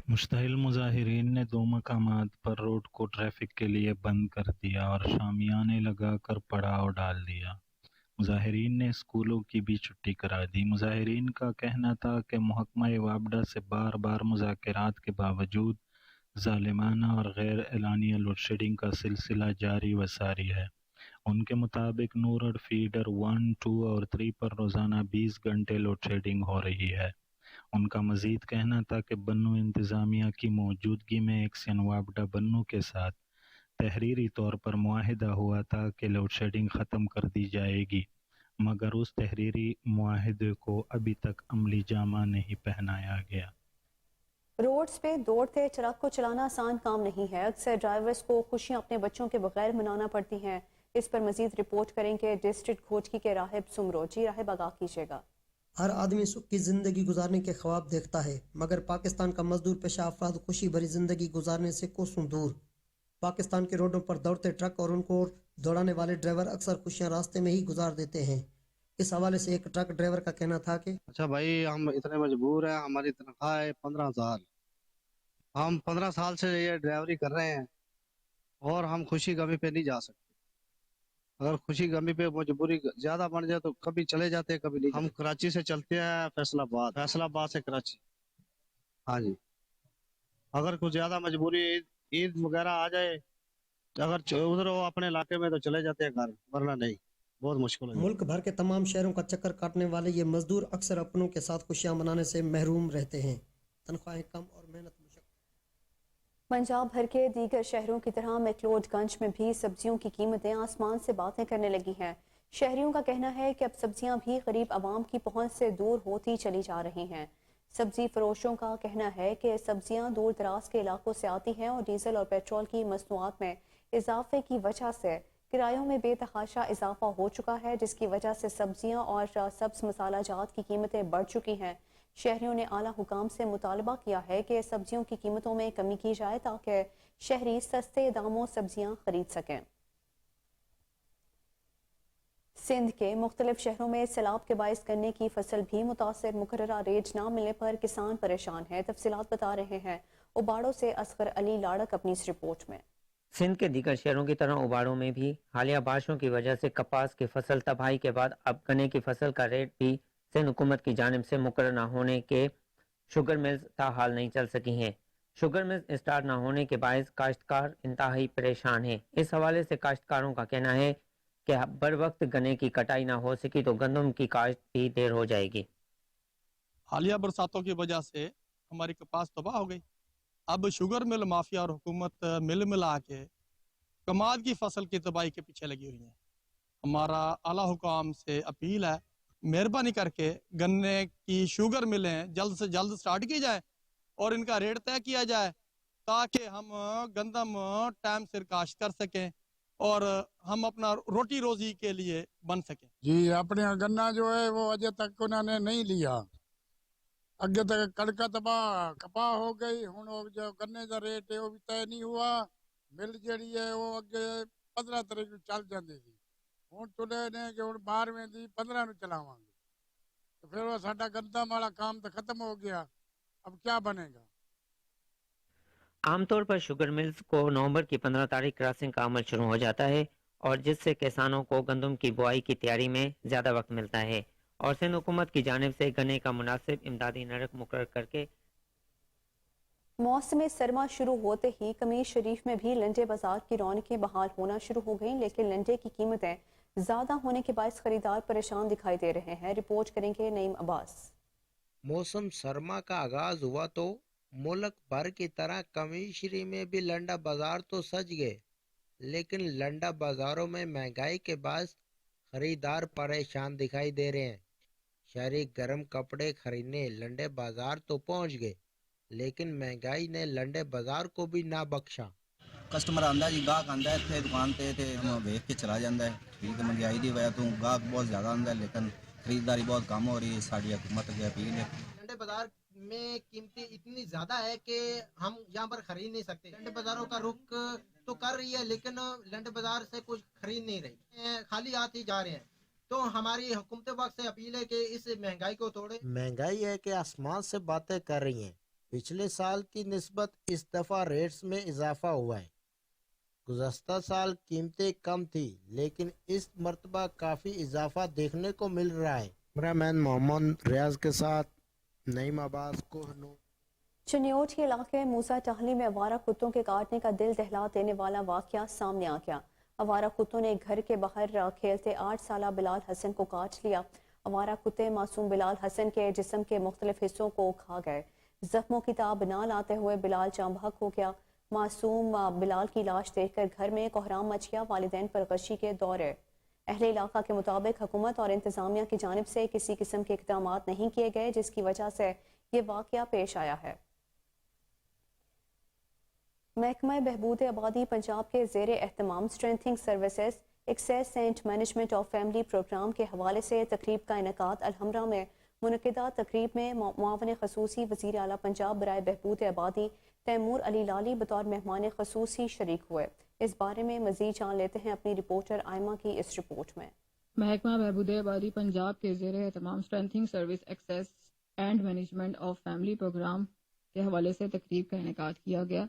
मुश्तहिल मुजाहिरीन ने 2 मकामात पर रोड को ट्रैफिक के लिए बंद कर दिया और शामियाने लगाकर पड़ाव डाल दिया। मुजाहिरीन ने स्कूलों की भी छुट्टी करा दी। मुजाहिरीन का कहना था कि महकमा वापडा से बार बार मुज़ाकरात के बावजूद ज़ालिमाना और गैर एलानिया लोड शेडिंग का सिलसिला जारी व सारी है। उनके मुताबिक नूरड फीडर 1, 2 और 3 पर रोज़ाना 20 घंटे लोड शेडिंग हो रही है। उनका मजीद कहना था कि बन्नू इंतज़ामिया की मौजूदगी में एक्शन वापडा बन्नू के साथ तहरीरी तौर पर मुआहिदा हुआ था कि लोड शेडिंग ख़त्म कर दी जाएगी, मगर उस तहरीरी मुआहिदे को अभी तक अमली जामा नहीं पहनाया गया। रोड्स पे दौड़ते ट्रक को चलाना आसान काम नहीं है। अक्सर ड्राइवर्स को खुशियां अपने बच्चों के बगैर मनाना पड़ती हैं। इस पर मजीद रिपोर्ट करेंगे डिस्ट्रिक्ट खोजकी के राहिब सुमरोजी। राहिब आगाह कीजिएगा। हर आदमी सुख की ज़िंदगी गुजारने के ख्वाब देखता है, मगर पाकिस्तान का मजदूर पेशा अफराद खुशी भरी ज़िंदगी गुजारने से कोसों दूर। पाकिस्तान के रोडों पर दौड़ते ट्रक और उनको दौड़ाने वाले ड्राइवर अक्सर खुशियां रास्ते में ही गुजार देते हैं। इस हवाले से एक ट्रक ड्राइवर का कहना था कि अच्छा भाई, हम इतने मजबूर हैं, हमारी तनख्वाह है 15,000। हम 15 साल से ये ड्राइवरी कर रहे हैं और हम खुशी गमी पे नहीं जा सकते। अगर खुशी गमी पे मजबूरी ज्यादा बन जाए तो कभी चले जाते हैं, कभी नहीं। हम कराची से चलते हैं फैसलाबाद, फैसलाबाद से कराची। हाँ जी, अगर कुछ ज्यादा मजबूरी ईद वगैरह आ जाए, अगर उधर हो अपने इलाके में तो चले जाते हैं घर, वरना नहीं, बहुत मुश्किल है। मुल्क भर के तमाम शहरों का चक्कर काटने वाले ये मजदूर अक्सर अपनों के साथ खुशियां मनाने से महरूम रहते हैं। तनख्वाहें कम और मेहनत। पंजाब भर के दीगर शहरों की तरह मैक्लोडगंज में भी सब्जियों की कीमतें आसमान से बातें करने लगी हैं। शहरियों का कहना है कि अब सब्जियां भी गरीब आवाम की पहुंच से दूर होती चली जा रही हैं। सब्जी फरोशों का कहना है कि सब्जियां दूर दराज के इलाकों से आती हैं और डीजल और पेट्रोल की मसनूआत में इजाफे की वजह से किरायों में बेतहाशा इजाफा हो चुका है, जिसकी वजह से सब्जियां और सब्ज मसाला जात की कीमतें बढ़ चुकी हैं। शहरियों ने आला हुकाम से मुतालबा किया है कि सब्जियों की कीमतों में कमी की जाए ताकि शहरी सस्ते दामों सब्जियां खरीद सकें। सिंध के मुख्तलिफ शहरों में सैलाब के बाइस गन्ने की फसल भी मुतासर। मुकर्ररा रेट न मिलने पर किसान परेशान है। तफसीलात बता रहे हैं उबाड़ों से असगर अली लाड़क अपनी इस रिपोर्ट में। सिंध के दीगर शहरों की तरह उबाड़ों में भी हालिया बारिशों की वजह से कपास की फसल तबाही के बाद अब गन्ने की फसल का रेट भी सिंध हुकूमत की जानिब से मुकर्रर न होने के शुगर मिल्स ताहाल नहीं चल सकी हैं। शुगर मिल्स स्टार्ट न होने के बायस काश्तकार इंतहाई परेशान हैं। इस हवाले से काश्तकारों का कहना है कि बर वक्त गन्ने की कटाई ना हो सकी तो गंदम की काश्त भी देर हो जाएगी। हालिया बरसातों की वजह से हमारी कपास तबाह हो गई। अब शुगर मिल माफिया और हुकूमत मिल मिला के कमाद की फसल की तबाही के पीछे लगी हुई है। हमारा आला हुकाम से अपील है, मेहरबानी करके गन्ने की शुगर मिलें जल्द से जल्द स्टार्ट की जाए और इनका रेट तय किया जाए ताकि हम गंदम टाइम से काश्त कर सकें और हम अपना रोटी रोजी के लिए बन सकें। जी, अपने गन्ना जो है वो अजय तक उन्होंने नहीं लिया। अगे तक कड़का तबाह कपा हो गई, हुण जो गन्ने का रेट है वो भी तय नहीं हुआ। मिल जी है वो अगे 15 तारीख को चल जाती थी, हुण तुले ने कि हुण 12वें दी 15 ਨੂੰ चलावांगे, तो फिर वो साडा गंदम वाला काम तो खत्म हो गया। अब क्या बनेगा? आमतौर पर शुगर मिल्स को नवंबर की 15 तारीख क्रॉसिंग का अमल शुरू हो जाता है और जिससे किसानों को गंदम की बुआई की तैयारी में ज़्यादा वक्त मिलता है और सिंध हुकूमत की जानिब से गन्ने का मुनासिब इमदादी नरक मुकर्रर करके मौसम सरमा शुरू होते ही कमीज शरीफ में भी लंडे बाजार की रौनकें बहाल होना शुरू हो गईं, लेकिन लंडे की कीमतें ज़्यादा होने के बायस खरीदार परेशान दिखाई दे रहे हैं। रिपोर्ट करेंगे नईम अब्बास। मौसम सरमा का आगाज हुआ तो मुल्क भर की तरह कमीशरी में भी लंडा बाजार तो सज गए, लेकिन लंडा बाजारों में महंगाई के बाद खरीदार परेशान दिखाई दे रहे हैं। शहरी गर्म कपड़े खरीदने लंडे बाजार तो पहुंच गए, लेकिन महंगाई ने लंडे बाजार को भी ना बख्शा। कस्टमर आंदा जी, गाहक आंदा है इत्थे दुकान ते हम वेख के चला जाता है। ठीक है, महंगाई की वजह तो गाहक बहुत ज़्यादा आंदा है, लेकिन खरीदारी बहुत कम हो रही है। साड़ी हुकूमत की अपील है। लंडे बाजार में कीमतें इतनी ज्यादा है कि हम यहाँ पर खरीद नहीं सकते। लंडे बाजारों का रुख तो कर रही है, लेकिन लंडे बाजार से कुछ खरीद नहीं रही, खाली हाथ ही जा रहे हैं। तो हमारी हुकूमत वक्त से अपील है कि इस महंगाई को तोड़े। महंगाई है कि आसमान से बातें कर रही हैं। पिछले साल की निस्बत इस दफा रेट्स में इजाफा हुआ है। गुज़श्ता साल कीमतें कम थी, लेकिन इस मर्तबा काफी इजाफा देखने को मिल रहा है। कैमरामैन मोहम्मद रियाज के साथ नईम अब्बास कोहनूर। चनियोट के इलाके मूसा टहली में आवारा कुत्तों के काटने का दिल दहला देने वाला वाकया सामने आ गया। आवारा कुत्तों ने घर के बाहर खेलते 8 साला बिलाल हसन को काट लिया। आवारा कुत्ते मासूम बिलाल हसन के जिस्म के मुख्तलिफ हिस्सों को खा गए। जख्मों की ताब न लाते हुए बिलाल चांबहक हो गया। मासूम बिलाल की लाश देखकर घर में कोहराम मच गया। वालिदैन पर गशी के दौरे। अहले इलाका के मुताबिक हुकूमत और इंतजामिया की जानिब से किसी किस्म के इक़दाम नहीं किए गए, जिसकी वजह से ये वाकया पेश आया है। महकमा बहबूद आबादी पंजाब के ज़ेर एहतमाम strengthening services access and management of family program के हवाले से तकरीब का इनेकाद अलहमरा में मुनक़िदा। तकरीब में मुआवन ख़ुसूसी वज़ीर आला पंजाब बराए बहबूद आबादी तैमूर अली लाली बतौर मेहमान ख़ुसूसी शरीक हुए। इस बारे में मज़ीद जान लेते हैं अपनी रिपोर्टर आयमा की इस रिपोर्ट में। महकमा बहबूद आबादी पंजाब के ज़ेर एहतमाम strengthening service access and management of family program के हवाले से तकरीब का इनेकाद किया गया।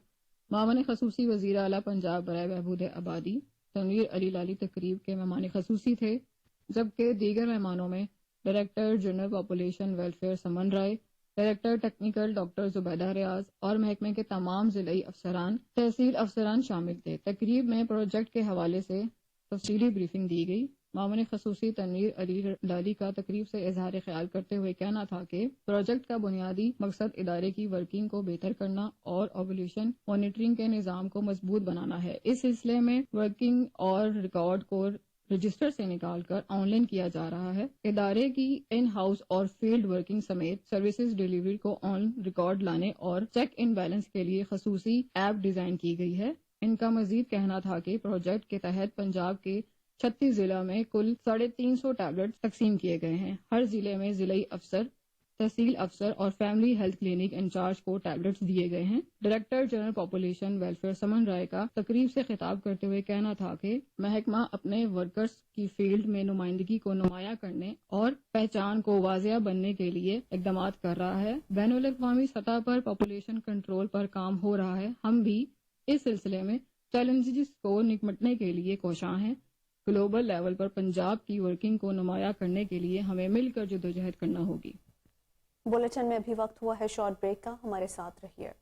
मुआवन ख़ुसूसी वज़ीर आला पंजाब बराए बहबूद आबादी तैमूर अली लाली तकरीब के मेहमान ख़ुसूसी थे, जबकि दीगर मेहमानों में डायरेक्टर जनरल पॉपुलेशन वेलफेयर समन राय, डायरेक्टर टेक्निकल डॉक्टर जुबैदा रियाज और महकमे के तमाम ज़िलाई अफसरान, तहसील अफसरान शामिल थे। तकरीब में प्रोजेक्ट के हवाले से तफसीली ब्रीफिंग दी गई। मामून ख़ुसूसी तनवीर अली लाली का तकरीब से इजहार ख्याल करते हुए कहना था कि प्रोजेक्ट का बुनियादी मकसद इदारे की वर्किंग को बेहतर करना और ओवल्यूशन मॉनिटरिंग के निज़ाम को मजबूत बनाना है। इस सिलसिले में वर्किंग और रिकॉर्ड को रजिस्टर से निकालकर ऑनलाइन किया जा रहा है। इदारे की इन हाउस और फील्ड वर्किंग समेत सर्विसेज डिलीवरी को ऑन रिकॉर्ड लाने और चेक इन बैलेंस के लिए खसूसी ऐप डिजाइन की गई है। इनका मजीद कहना था कि प्रोजेक्ट के तहत पंजाब के 36 जिला में कुल 350 टैबलेट तकसीम किए गए हैं। हर जिले में जिलाई अफसर, तहसील अफसर और फैमिली हेल्थ क्लिनिक इंचार्ज को टैबलेट्स दिए गए हैं। डायरेक्टर जनरल पॉपुलेशन वेलफेयर समन राय का तकरीब से खिताब करते हुए कहना था कि महकमा अपने वर्कर्स की फील्ड में नुमाइंदगी को नुमाया करने और पहचान को वाजिया बनने के लिए इकदाम कर रहा है। बैनुल अक़वामी सतह पर पॉपुलेशन कंट्रोल पर काम हो रहा है। हम भी इस सिलसिले में चैलेंजेस को निपटने के लिए कोशां हैं। ग्लोबल लेवल पर पंजाब की वर्किंग को नुमाया करने के लिए हमें मिलकर जद्दोजहद करना होगी। बुलेटिन में अभी वक्त हुआ है शॉर्ट ब्रेक का, हमारे साथ रहिए।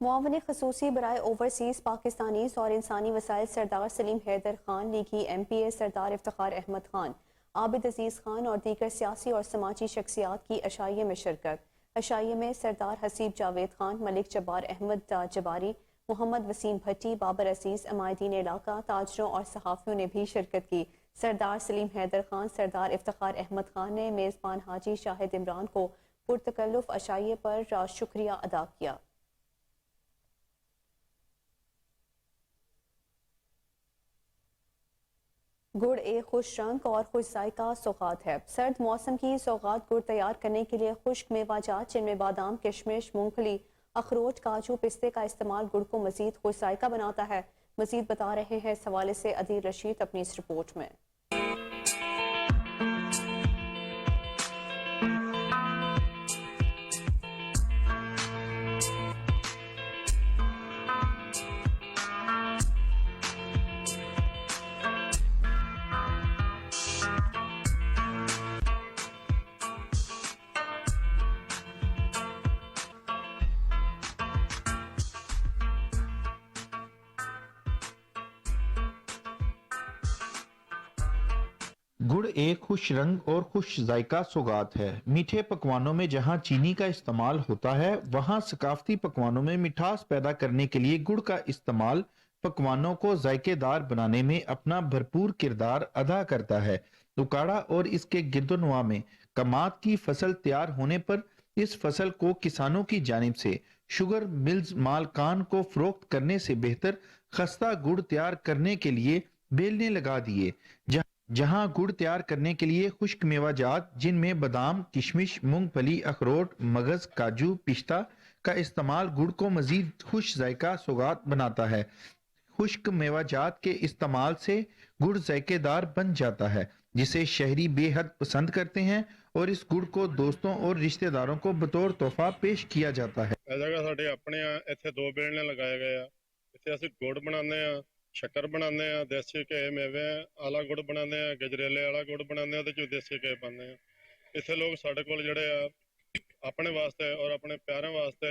मुआवने खसूसी बराए ओवरसीज़ पाकिस्तानीज़ और इंसानी वसाइल सरदार सलीम हैदर खान, लीगी MPA सरदार इफ्तिखार अहमद खान, आबिद अजीज़ खान और दीगर सियासी और समाजी शख्सियात की अशाइये में शिरकत। अशाइये में सरदार हसीब जावेद खान, मलिक जब्बार अहमद जबारी, मोहम्मद वसीम भट्टी, बाबर अजीज़, अमायदीन इलाका, ताजरों और सहाफ़ियों ने भी शिरकत की। सरदार सलीम हैदर खान, सरदार इफ्तिखार अहमद खान ने मेज़बान हाजी शाहिद इमरान को पुरतकल्लुफ़ अशाइये पर शुक्रिया अदा किया। गुड़ एक खुश रंग और खुश जायका सौगात है। सर्द मौसम की सौगात गुड़ तैयार करने के लिए खुश्क मेवाजात जिनमें बादाम, किशमिश, मूंगफली, अखरोट, काजू, पिस्ते का इस्तेमाल गुड़ को मजीद खुश जायका बनाता है। मजीद बता रहे हैं इस हवाले से अदील रशीद अपनी इस रिपोर्ट में। गुड़ एक खुश रंग और खुश जायका सौगात है। मीठे पकवानों में जहां चीनी का इस्तेमाल होता है, वहां सकाफती पकवानों में मिठास पैदा करने के लिए गुड़ का इस्तेमाल पकवानों को जायकेदार बनाने में अपना भरपूर किरदार अदा करता है। उकाड़ा और इसके गिरदोनवा में कमाद की फसल तैयार होने पर इस फसल को किसानों की जानिब से शुगर मिल्स मालकान को फरोख्त करने से बेहतर खस्ता गुड़ तैयार करने के लिए बेलने लगा दिए। जहां गुड़ तैयार करने के लिए खुश्क मेवाजात जिनमें बादाम, किशमिश, मूंगफली, अखरोट, मगज, काजू, पिस्ता का इस्तेमाल गुड़ को मजीद खुश जायका सौगात बनाता है। खुश्क मेवाजात के इस्तेमाल से गुड़ जायकेदार बन जाता है, जिसे शहरी बेहद पसंद करते हैं और इस गुड़ को दोस्तों और रिश्तेदारों को बतौर तोहफा पेश किया जाता है। जगह साडे अपने इत्थे दो बेलने लगाए गए आ। इत्थे असीं गुड़ बनाने आ, शक्कर बनाने आ, देसी घे मेवे आला गुड़ बनाने आ, गजरेले वाला गुड़ बनाने आ ते जो देसी घे पाने आ। इत्थे लोग साडे कोल जिहड़े आ अपने वास्ते और अपने प्यारे वास्ते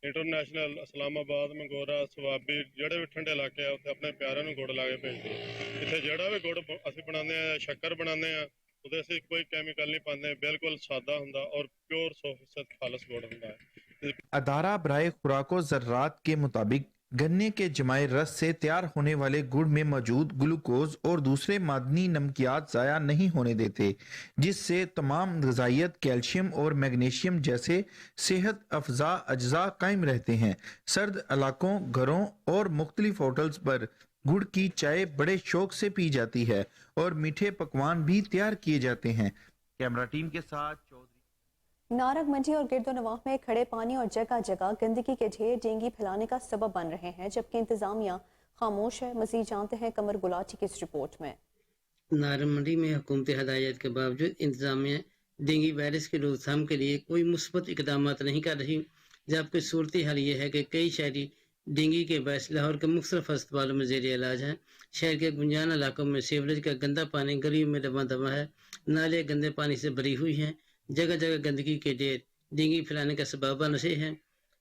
इंटरनेशनल इस्लामाबाद, मंगोरा, सवाबी जिहड़े भी ठंडे इलाके आ उत्थे अपने प्यारे नूं गुड़ ला के भेजदे आ। इत्थे जिहड़ा भी गुड़ असीं बनाने आ, शक्कर बनाने आ, ਉਹਦੇ ਅਸੀਂ ਕੋਈ ਕੈਮੀਕਲ ਨਹੀਂ ਪਾਉਂਦੇ, ਬਿਲਕੁਲ ਸਾਦਾ ਹੁੰਦਾ और प्योर 100% खालिस गुड़ ਹੁੰਦਾ है। अदारा बराए खुराको ज़र्रात के मुताबिक गन्ने के जमाए रस से तैयार होने वाले गुड़ में मौजूद ग्लूकोज और दूसरे मादनी नमकियात ज़ाया नहीं होने देते, जिससे तमाम ग़िज़ाइयत, कैल्शियम और मैग्नीशियम जैसे सेहत अफजा अज्जा कायम रहते हैं। सर्द इलाकों, घरों और मुख्तलिफ होटल्स पर गुड़ की चाय बड़े शौक से पी जाती है और मीठे पकवान भी तैयार किए जाते हैं। कैमरा टीम के साथ नारग मंडी और गिरदोनवाह में खड़े पानी और जगह जगह गंदगी के ढेर डेंगू फैलाने का सबब बन रहे हैं, जबकि इंतजामिया खामोश है। मजीद जानते हैं कमर गुलाटी की इस रिपोर्ट में। नारग मंडी में हुकूमती हदायत के बावजूद इंतजामिया डेंगू वायरस की रोकथाम के लिए कोई मुस्बत इकदाम नहीं कर रही, जबकि सूरत हाल ये है कि कई शहरी डेंगू के बायस लाहौर के मुख्तलिफ अस्पतालों में ज़ेर इलाज हैं। शहर के गुंजान इलाकों में सीवरेज का गंदा पानी गलियों में दबा दबा है, नाले गंदे पानी से भरी हुई हैं, जगह जगह गंदगी के ढेर डेंगू फैलाने का सबब नशे हैं।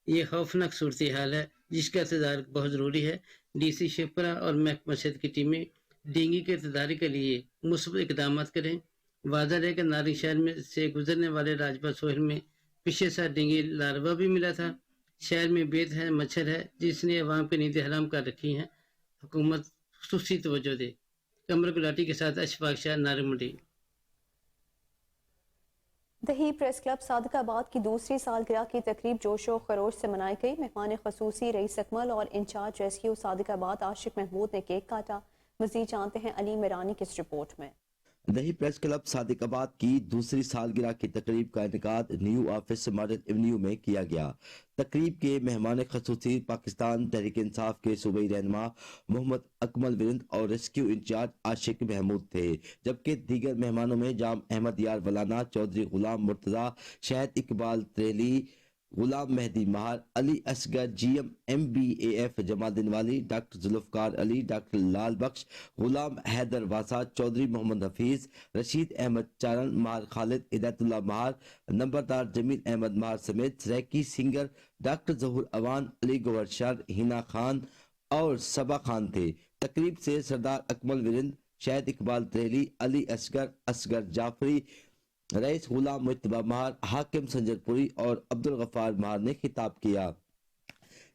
ये खौफनाक सूरत हाल है जिसका इंतजार बहुत ज़रूरी है। DC शिवपुरा और महकमा सेहत की टीमें डेंगू के इंतजारी के लिए मुस्बत इकदाम करें। वाज़ह है कि नारंग शहर में से गुजरने वाले राजपथ सोहल में पिछले साल डेंगू लार्वा भी मिला था। शहर में बेत है, मच्छर है, जिसने अवाम की नींदें हराम कर रखी हैं। हुकूमत खुसूसी तवज्जो दे। कमर गुलाटी के साथ अशफाक शाह, नारंग मंडी। दही प्रेस क्लब सादिकाबाद की दूसरी सालगिरह की तकरीब जोशो खरोश से मनाई गई। मेहमान खसूसी रईस अकमल और इंचार्ज रेस्क्यू सादिकाबाद आशिक महमूद ने केक काटा। मजीद जानते हैं अली मिरानी की इस रिपोर्ट में। दही प्रेस क्लब सादिकाबाद की दूसरी सालगिरह की तकरीब का इनेकाद न्यू ऑफिस मॉडल एवेन्यू में किया गया। تقریب کے مہمان خصوصی پاکستان تحریک انصاف کے صوبائی رہنما محمد اکمل ورند اور ریسکیو انچارج عاشق محمود تھے، جبکہ دیگر مہمانوں میں جام احمد یار ولانا، چودھری غلام مرتضی، شہید Iqbal تریلی، Ghulam Mehdi Mahar, Ali Asghar, G M B A F Jamal Uddin والی، ڈاکٹر ذوالفقار علی، ڈاکٹر لال بخش، غلام حیدر واسا، چودھری محمد حفیظ، رشید احمد چارن، مہار خالد، ہدایت اللہ مہار، نمبردار جمیل احمد مہار سمیت سریکی سنگر ڈاکٹر ظہور اوان، علی گوہر شر، ہینا خان اور صبا خان تھے۔ تقریب سے سردار اکمل ورند، شہید اقبال تریلی، علی اصغر جعفری، رئیس غلام مجتبی مہار، حاکم سنجر پوری اور عبدالغفار مہار نے خطاب کیا۔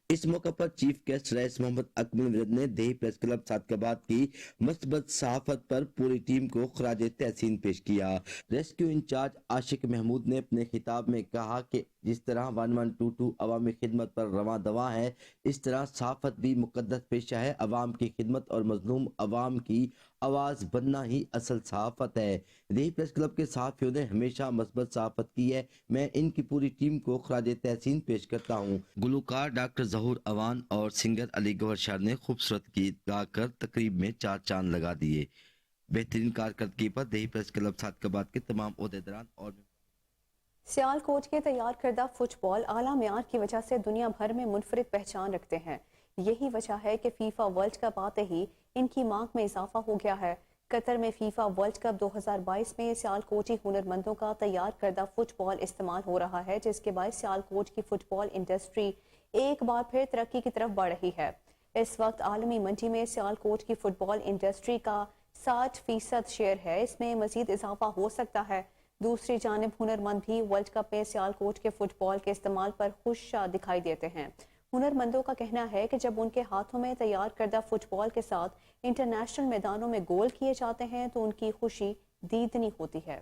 اس موقع پر چیف گیسٹ رئیس محمد اکمل ورند نے دیہی پریس کلب صادقآباد کی مثبت صحافت پر پوری ٹیم کو خراج تحسین پیش کیا۔ ریسکیو انچارج عاشق محمود نے اپنے خطاب میں کہا کہ جس طرح 1122 عوامی خدمت پر رواں دواں ہے، اس طرح صحافت بھی مقدس پیشہ ہے۔ عوام کی خدمت اور مظلوم عوام کی آواز بننا ہی اصل صحافت ہے۔ دیہی پریس کلب کے صحافیوں نے ہمیشہ مثبت صحافت کی ہے، میں ان کی پوری ٹیم کو خراج تحسین پیش کرتا ہوں۔ گلوکار ڈاکٹر ظہور اوان اور سنگر علی گوہر شر نے خوبصورت گیت گا کر تقریب میں چار چاند لگا دیے۔ بہترین کارکردگی پر دیہی پریس کلب صادقآباد کے تمام عہدیداران اور سیال کوچ کے تیار کردہ فٹ بال اعلیٰ معیار کی وجہ سے دنیا بھر میں منفرد پہچان رکھتے ہیں۔ یہی وجہ ہے کہ فیفا ورلڈ کپ آتے ہی ان کی مانگ میں اضافہ ہو گیا ہے۔ قطر میں فیفا ورلڈ کپ 2022 میں سیال کوچی ہنرمندوں کا تیار کردہ فٹ بال استعمال ہو رہا ہے، جس کے باعث سیال کوچ کی فٹ بال انڈسٹری ایک بار پھر ترقی کی طرف بڑھ رہی ہے۔ اس وقت عالمی منڈی میں سیال کوچ کی فٹ بال انڈسٹری کا 60% شیئر ہے، اس میں مزید اضافہ ہو سکتا ہے۔ دوسری جانب ہنرمند بھی ورلڈ کپ میں سیال کوچ کے فٹ بال کے استعمال پر خوش دکھائی دیتے ہیں۔ ہنرمندوں کا کہنا ہے کہ جب ان کے ہاتھوں میں تیار کردہ فٹ بال کے ساتھ انٹرنیشنل میدانوں میں گول کیے جاتے ہیں تو ان کی خوشی دیدنی ہوتی ہے۔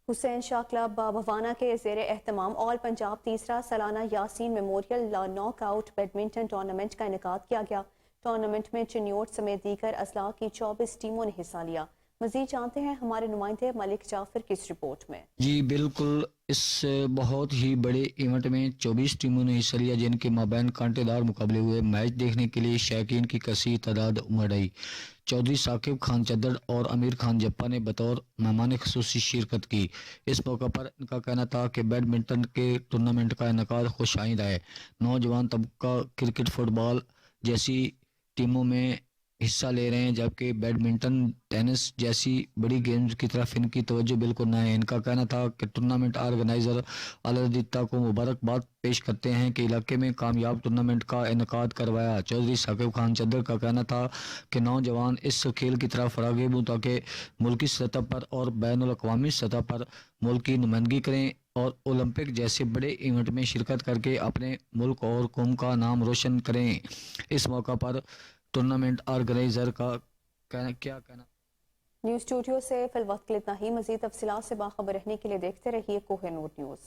حسین شاہ کلب بھوانا کے زیر اہتمام آل پنجاب تیسرا سالانہ Yasin memorial knock out badminton tournament کا انعقاد کیا گیا۔ ٹورنامنٹ میں چنیوٹ سمیت دیگر اضلاع کی 24 ٹیموں نے حصہ لیا۔ مزید جانتے ہیں ہمارے نمائندے ملک جعفر کی اس رپورٹ میں۔ جی بالکل، اس بہت ہی بڑے ایونٹ میں 24 ٹیموں نے حصہ لیا، جن کے مابین کانٹے دار مقابلے ہوئے۔ میچ دیکھنے کے لیے شائقین کی کثیر تعداد امڑ آئی۔ چودھری ثاقب خان چدر اور امیر خان جپا نے بطور مہمان خصوصی شرکت کی۔ اس موقع پر ان کا کہنا تھا کہ بیڈمنٹن کے ٹورنامنٹ کا انعقاد خوش آئند ہے۔ نوجوان طبقہ کرکٹ، فٹ بال جیسی ٹیموں میں حصہ لے رہے ہیں، جبکہ بیڈمنٹن، ٹینس جیسی بڑی گیمز کی طرف ان کی توجہ بالکل نہ ہے۔ ان کا کہنا تھا کہ ٹورنامنٹ آرگنائزر الردیتا کو مبارکباد پیش کرتے ہیں کہ علاقے میں کامیاب ٹورنامنٹ کا انعقاد کروایا۔ چودھری ثاقب خان چدر کا کہنا تھا کہ نوجوان اس کھیل کی طرف راغب ہوں تاکہ ملکی سطح پر اور بین الاقوامی سطح پر ملک کی نمائندگی کریں اور اولمپک جیسے بڑے ایونٹ میں شرکت کر کے اپنے ملک اور قوم کا نام روشن کریں۔ اس موقع پر ٹورنامنٹ آرگنائزر کا کیا کہنا؟ نیوز اسٹوڈیو سے فی الوقت اتنا ہی۔ مزید تفصیلات سے باخبر رہنے کے لیے دیکھتے رہیے کوہ نور نیوز۔